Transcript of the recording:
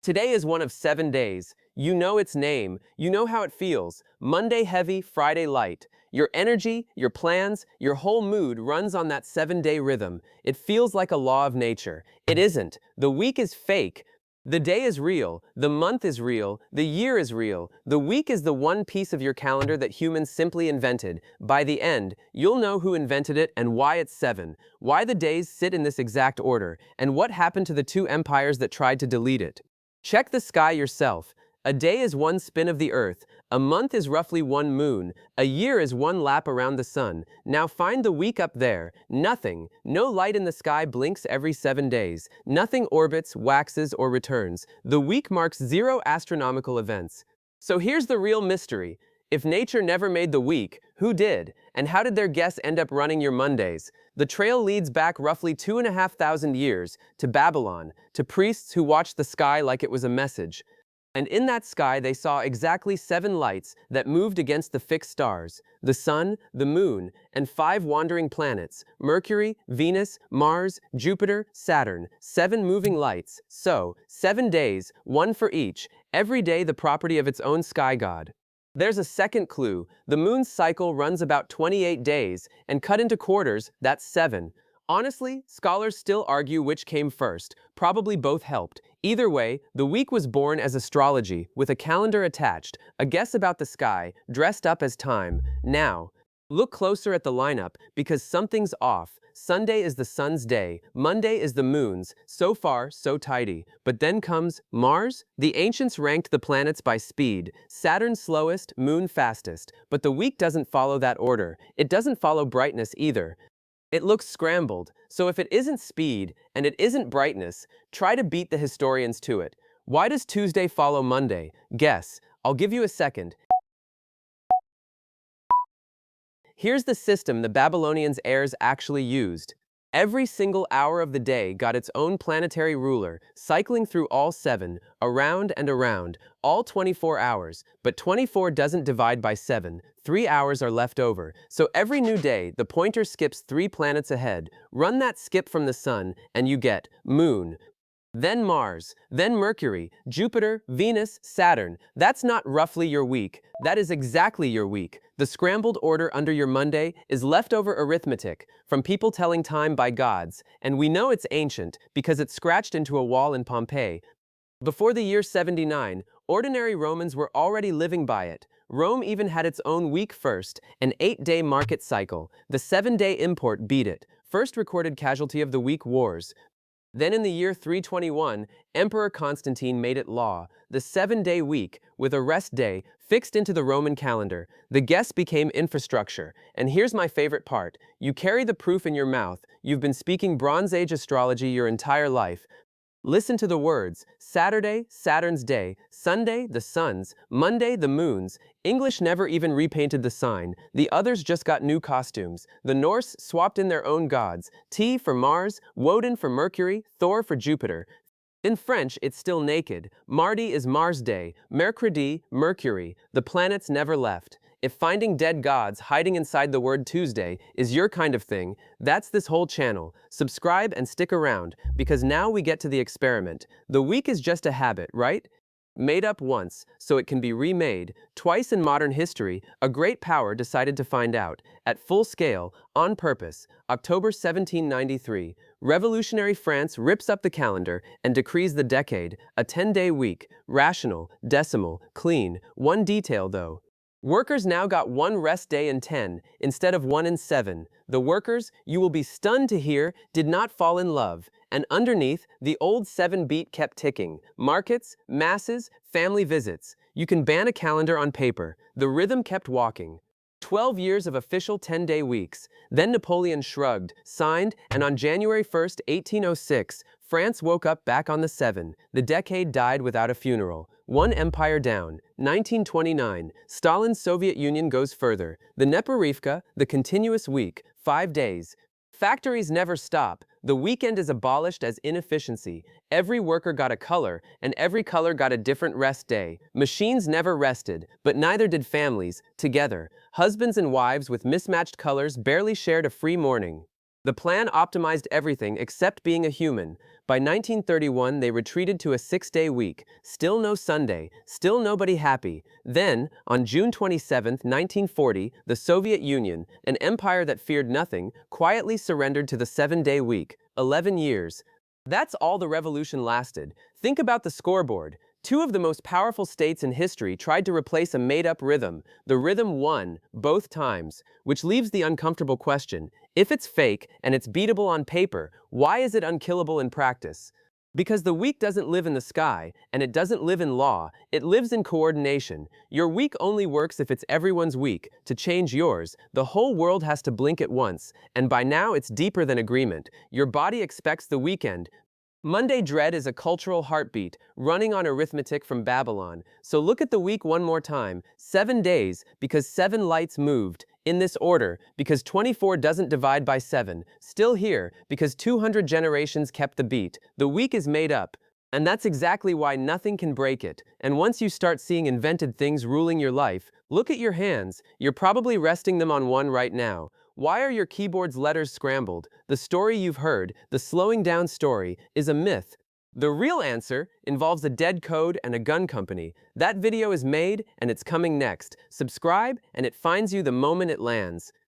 Today is one of 7 days. You know its name. You know how it feels. Monday heavy, Friday light. Your energy, your plans, your whole mood runs on that 7 day rhythm. It feels like a law of nature. It isn't. The week is fake. The day is real. The month is real. The year is real. The week is the one piece of your calendar that humans simply invented. By the end, you'll know who invented it and why it's 7, why the days sit in this exact order, and what happened to the two empires that tried to delete it. Check the sky yourself. A day is one spin of the earth, a month is roughly one moon, a year is one lap around the sun. Now find the week up there. Nothing. No light in the sky blinks every 7 days. Nothing orbits, waxes, or returns. The week marks 0 astronomical events. So here's the real mystery. If nature never made the week, who did? And how did their guess end up running your Mondays? The trail leads back roughly 2,500 years to Babylon, to priests who watched the sky like it was a message. And in that sky they saw exactly 7 lights that moved against the fixed stars, the sun, the moon, and 5 wandering planets, Mercury, Venus, Mars, Jupiter, Saturn, 7 moving lights. So, 7 days, one for each, every day the property of its own sky god. There's a second clue. The moon's cycle runs about 28 days, and cut into quarters, that's 7. Honestly, scholars still argue which came first. Probably both helped. Either way, the week was born as astrology, with a calendar attached, a guess about the sky, dressed up as time. Now, look closer at the lineup, because something's off. Sunday is the sun's day, Monday is the moon's, so far, so tidy. But then comes Mars. The ancients ranked the planets by speed, Saturn slowest, Moon fastest. But the week doesn't follow that order. It doesn't follow brightness either. It looks scrambled, so if it isn't speed, and it isn't brightness, try to beat the historians to it. Why does Tuesday follow Monday? Guess. I'll give you a second. Here's the system the Babylonians' heirs actually used. Every single hour of the day got its own planetary ruler, cycling through all 7, around and around, all 24 hours. But 24 doesn't divide by 7, 3 hours are left over. So every new day, the pointer skips 3 planets ahead. Run that skip from the sun, and you get Moon, then Mars, then Mercury, Jupiter, Venus, Saturn. That's not roughly your week. That is exactly your week. The scrambled order under your Monday is leftover arithmetic from people telling time by gods, and we know it's ancient because it's scratched into a wall in Pompeii. Before the year 79, ordinary Romans were already living by it. Rome even had its own week first, an 8-day market cycle. The 7-day import beat it. First recorded casualty of the week wars. Then in the year 321, Emperor Constantine made it law, the 7-day week, with a rest day, fixed into the Roman calendar. The guess became infrastructure. And here's my favorite part. You carry the proof in your mouth. You've been speaking Bronze Age astrology your entire life. Listen to the words. Saturday, Saturn's day. Sunday, the sun's. Monday, the moon's. English never even repainted the sign. The others just got new costumes. The Norse swapped in their own gods. T for Mars, Woden for Mercury, Thor for Jupiter. In French, it's still naked. Mardi is Mars Day, Mercredi, Mercury. The planets never left. If finding dead gods hiding inside the word Tuesday is your kind of thing, that's this whole channel. Subscribe and stick around, because now we get to the experiment. The week is just a habit, right? Made up once, so it can be remade. Twice in modern history, a great power decided to find out, at full scale, on purpose. October 1793, revolutionary France rips up the calendar and decrees the decade, a 10-day week, rational, decimal, clean. One detail though. Workers now got 1 rest day in 10, instead of 1 in 7. The workers, you will be stunned to hear, did not fall in love. And underneath, the old 7 beat kept ticking. Markets, masses, family visits. You can ban a calendar on paper. The rhythm kept walking. 12 years of official 10-day weeks. Then Napoleon shrugged, signed, and on January 1st, 1806, France woke up back on the 7. The decade died without a funeral. One empire down. 1929, Stalin's Soviet Union goes further. The Neporivka, the continuous week, 5 days. Factories never stop. The weekend is abolished as inefficiency. Every worker got a color, and every color got a different rest day. Machines never rested, but neither did families, together. Husbands and wives with mismatched colors barely shared a free morning. The plan optimized everything except being a human. By 1931, they retreated to a 6-day week. Still no Sunday, still nobody happy. Then, on June 27, 1940, the Soviet Union, an empire that feared nothing, quietly surrendered to the 7-day week. 11 years. That's all the revolution lasted. Think about the scoreboard. Two of the most powerful states in history tried to replace a made-up rhythm. The rhythm won, both times, which leaves the uncomfortable question. If it's fake and it's beatable on paper, why is it unkillable in practice? Because the week doesn't live in the sky, and it doesn't live in law, it lives in coordination. Your week only works if it's everyone's week. To change yours, the whole world has to blink at once, and by now it's deeper than agreement. Your body expects the weekend. Monday dread is a cultural heartbeat, running on arithmetic from Babylon. So look at the week one more time. 7 days, because 7 lights moved. In this order, because 24 doesn't divide by 7. Still here, because 200 generations kept the beat. The week is made up. And that's exactly why nothing can break it. And once you start seeing invented things ruling your life, look at your hands. You're probably resting them on one right now. Why are your keyboard's letters scrambled? The story you've heard, the slowing down story, is a myth. The real answer involves a dead code and a gun company. That video is made and it's coming next. Subscribe and it finds you the moment it lands.